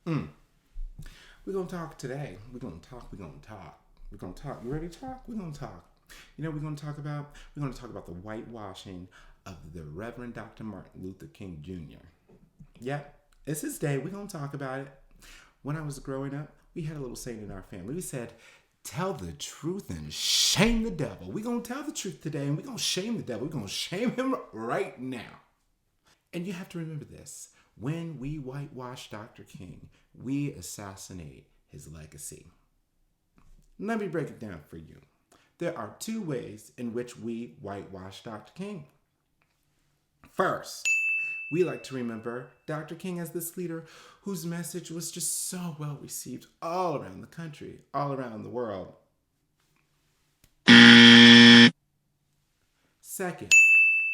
We're going to talk today. We're going to talk. We're going to talk. You ready to talk? We're going to talk. You know what we're going to talk about? We're going to talk about the whitewashing of the Reverend Dr. Martin Luther King Jr. Yep, it's his day. We're going to talk about it. When I was growing up, we had a little saying in our family. We said, tell the truth and shame the devil. We're going to tell the truth today and we're going to shame the devil. We're going to shame him right now. And you have to remember this. When we whitewash Dr. King, we assassinate his legacy. Let me break it down for you. There are two ways in which we whitewash Dr. King. First, we like to remember Dr. King as this leader whose message was just so well received all around the country, all around the world. Second,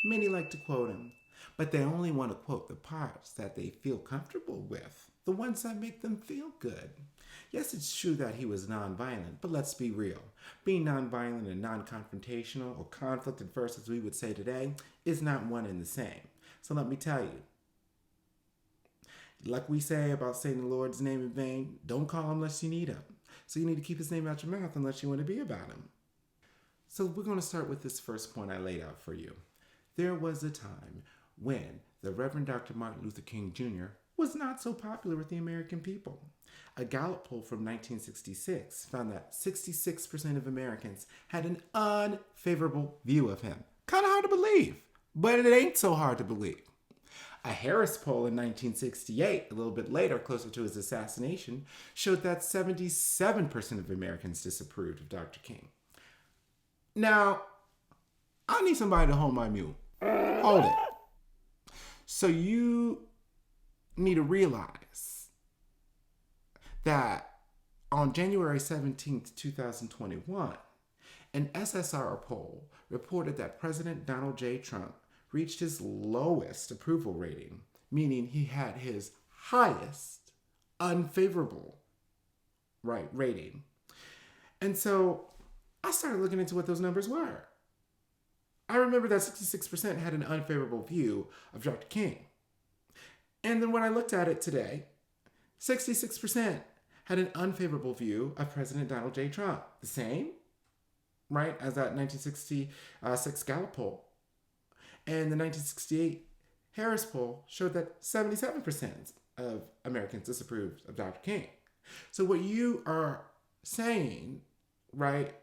many like to quote him, but they only want to quote the parts that they feel comfortable with, the ones that make them feel good. Yes, it's true that he was nonviolent, but let's be real. Being nonviolent and non-confrontational, or conflict adverse as we would say today, is not one and the same. So let me tell you, like we say about saying the Lord's name in vain, don't call him unless you need him. So you need to keep his name out your mouth unless you want to be about him. So we're going to start with this first point I laid out for you. There was a time when the Reverend Dr. Martin Luther King Jr. was not so popular with the American people. A Gallup poll from 1966 found that 66% of Americans had an unfavorable view of him. Kind of hard to believe, but it ain't so hard to believe. A Harris poll in 1968, a little bit later, closer to his assassination, showed that 77% of Americans disapproved of Dr. King. Now, I need somebody to hold my mule. Hold it. So you need to realize that on January 17th, 2021, an SSR poll reported that President Donald J. Trump reached his lowest approval rating, meaning he had his highest unfavorable rating. And so I started looking into what those numbers were. I remember that 66% had an unfavorable view of Dr. King. And then when I looked at it today, 66% had an unfavorable view of President Donald J. Trump. The same, right, as that 1966 Gallup poll. And the 1968 Harris poll showed that 77% of Americans disapproved of Dr. King. So what you are saying, right,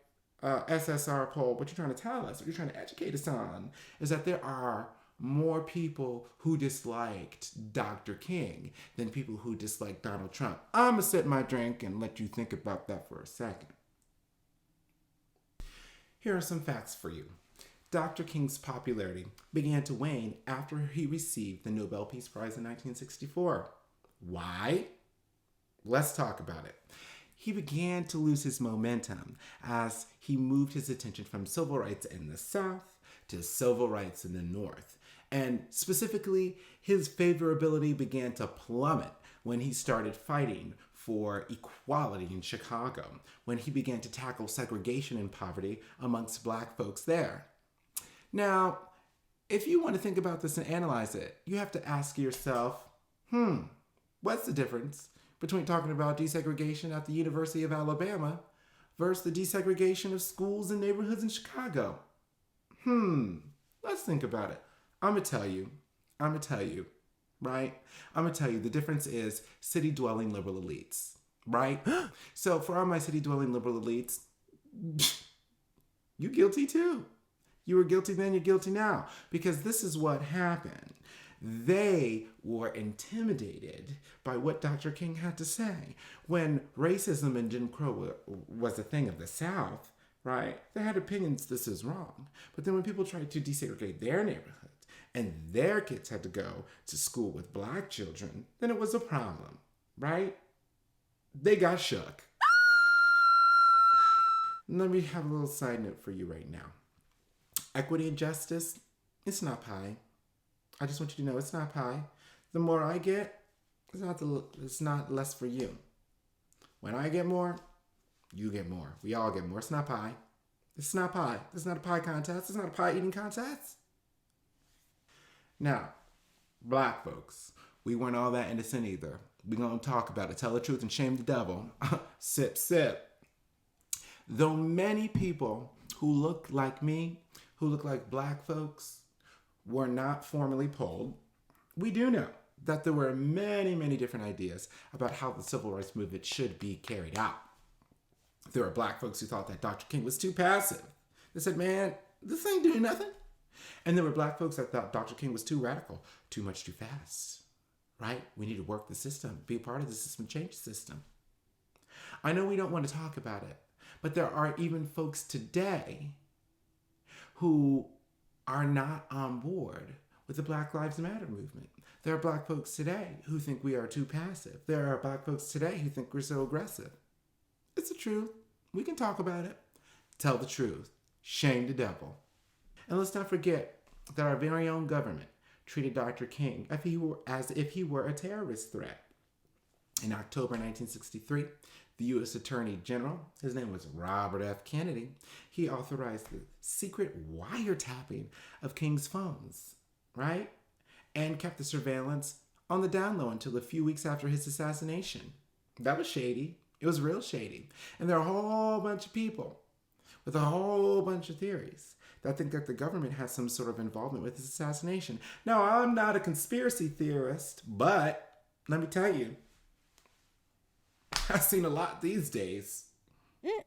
SSR poll, what you're trying to tell us, what you're trying to educate us on, is that there are more people who disliked Dr. King than people who disliked Donald Trump. I'm going to sip my drink and let you think about that for a second. Here are some facts for you. Dr. King's popularity began to wane after he received the Nobel Peace Prize in 1964. Why? Let's talk about it. He began to lose his momentum as he moved his attention from civil rights in the South to civil rights in the North. And specifically, his favorability began to plummet when he started fighting for equality in Chicago, when he began to tackle segregation and poverty amongst Black folks there. Now, if you want to think about this and analyze it, you have to ask yourself, what's the difference between talking about desegregation at the University of Alabama versus the desegregation of schools and neighborhoods in Chicago? Let's think about it. I'm going to tell you, right? I'm going to tell you the difference is city-dwelling liberal elites, right? So for all my city-dwelling liberal elites, you guilty too. You were guilty then, you're guilty now. Because this is what happened. They were intimidated by what Dr. King had to say. When racism and Jim Crow was a thing of the South, right? They had opinions, this is wrong. But then when people tried to desegregate their neighborhoods and their kids had to go to school with Black children, then it was a problem, right? They got shook. Let me have a little side note for you right now. Equity and justice, it's not pie. I just want you to know it's not pie. The more I get, it's not less for you. When I get more, you get more. We all get more. It's not pie. It's not pie. It's not a pie contest. It's not a pie eating contest. Now, Black folks, we weren't all that innocent either. We're going to talk about it. Tell the truth and shame the devil. Sip, sip. Though many people who look like me, who look like black folks, were not formally polled, we do know that there were many, many different ideas about how the civil rights movement should be carried out. There were black folks who thought that Dr. King was too passive. They said, man, this ain't doing nothing. And there were black folks that thought Dr. King was too radical, too much too fast, right? We need to work the system, be a part of the system, change the system. I know we don't want to talk about it, but there are even folks today who are not on board with the Black Lives Matter movement. There are black folks today who think we are too passive. There are black folks today who think we're so aggressive. It's the truth. We can talk about it. Tell the truth. Shame the devil. And let's not forget that our very own government treated Dr. King as if he were a terrorist threat. In October 1963, the U.S. Attorney General, his name was Robert F. Kennedy, he authorized the secret wiretapping of King's phones, right? And kept the surveillance on the down low until a few weeks after his assassination. That was shady. It was real shady. And there are a whole bunch of people with a whole bunch of theories that think that the government has some sort of involvement with his assassination. Now, I'm not a conspiracy theorist, but let me tell you, I've seen a lot these days.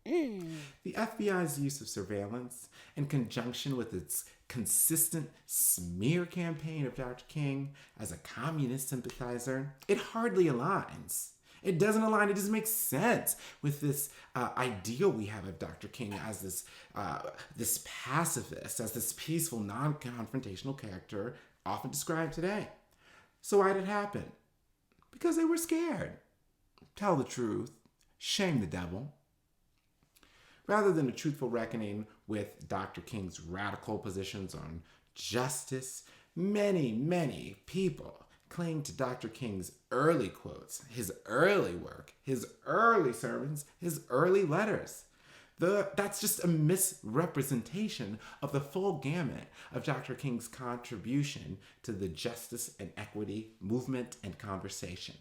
The FBI's use of surveillance, in conjunction with its consistent smear campaign of Dr. King as a communist sympathizer, it hardly aligns. It doesn't align. It doesn't make sense with this ideal we have of Dr. King as this pacifist, as this peaceful, non-confrontational character often described today. So why did it happen? Because they were scared. Tell the truth. Shame the devil. Rather than a truthful reckoning with Dr. King's radical positions on justice, many, many people cling to Dr. King's early quotes, his early work, his early sermons, his early letters. That's just a misrepresentation of the full gamut of Dr. King's contribution to the justice and equity movement and conversation.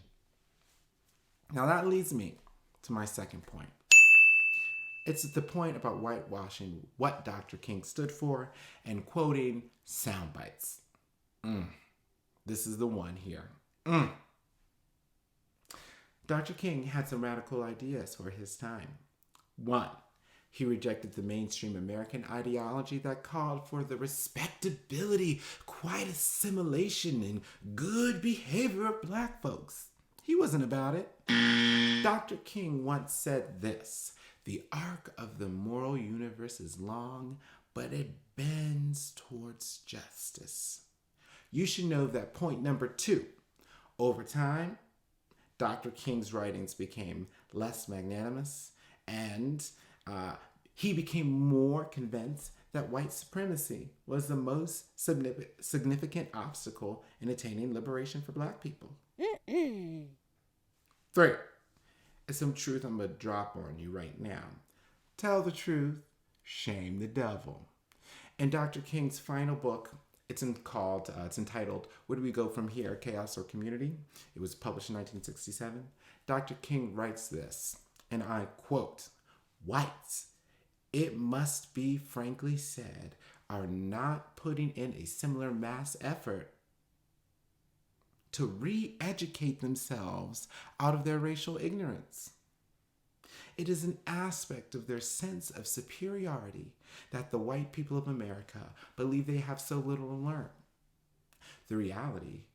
Now that leads me to my second point. It's the point about whitewashing what Dr. King stood for and quoting sound bites. This is the one here. Dr. King had some radical ideas for his time. One, he rejected the mainstream American ideology that called for the respectability, quiet assimilation, and good behavior of black folks. He wasn't about it. Dr. King once said this: "The arc of the moral universe is long, but it bends towards justice." You should know that point number 2. Over time, Dr. King's writings became less magnanimous, and he became more convinced that white supremacy was the most significant obstacle in attaining liberation for black people. 3. It's some truth I'm going to drop on you right now. Tell the truth, shame the devil. In Dr. King's final book, it's entitled, Where Do We Go From Here, Chaos or Community? It was published in 1967. Dr. King writes this, and I quote, "Whites, it must be frankly said, are not putting in a similar mass effort to re-educate themselves out of their racial ignorance. It is an aspect of their sense of superiority that the white people of America believe they have so little to learn. The reality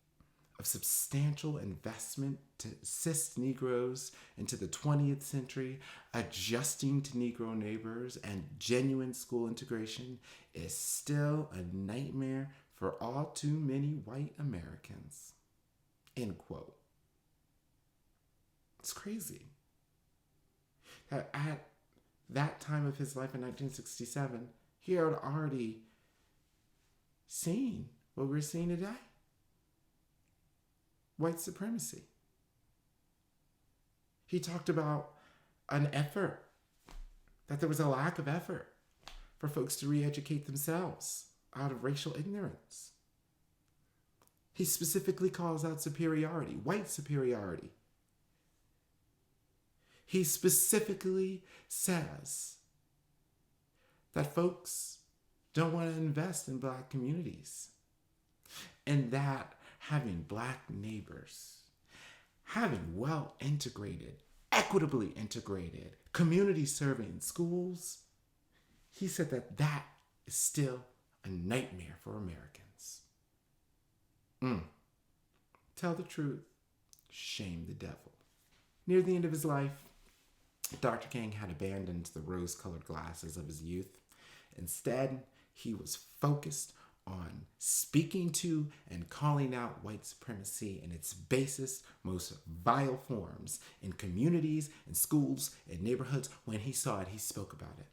of substantial investment to assist Negroes into the 20th century, adjusting to Negro neighbors, and genuine school integration is still a nightmare for all too many white Americans." End quote. It's crazy that at that time of his life in 1967, he had already seen what we're seeing today. White supremacy. He talked about an effort, that there was a lack of effort for folks to re-educate themselves out of racial ignorance. He specifically calls out superiority, white superiority, He specifically says that folks don't want to invest in Black communities, and that having Black neighbors, having well integrated, equitably integrated, community serving schools, he said that that is still a nightmare for Americans. Tell the truth, shame the devil. Near the end of his life, Dr. King had abandoned the rose-colored glasses of his youth. Instead, he was focused on speaking to and calling out white supremacy in its basest, most vile forms in communities, in schools, in neighborhoods. When he saw it, he spoke about it.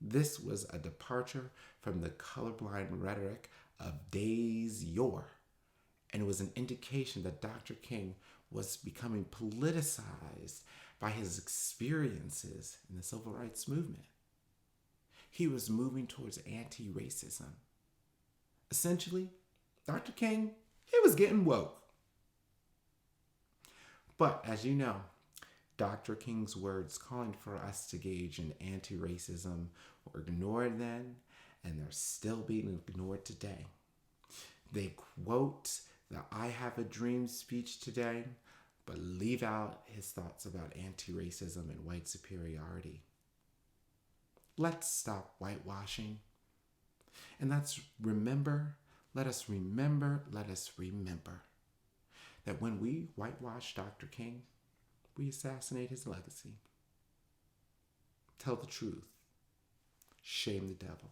This was a departure from the colorblind rhetoric of days yore, and it was an indication that Dr. King was becoming politicized by his experiences in the civil rights movement. He was moving towards anti-racism. Essentially, Dr. King, he was getting woke. But as you know, Dr. King's words calling for us to engage in anti-racism were ignored then, and they're still being ignored today. They quote the I Have a Dream speech today, but leave out his thoughts about anti-racism and white superiority. Let's stop whitewashing. And let us remember that when we whitewash Dr. King, we assassinate his legacy. Tell the truth. Shame the devil.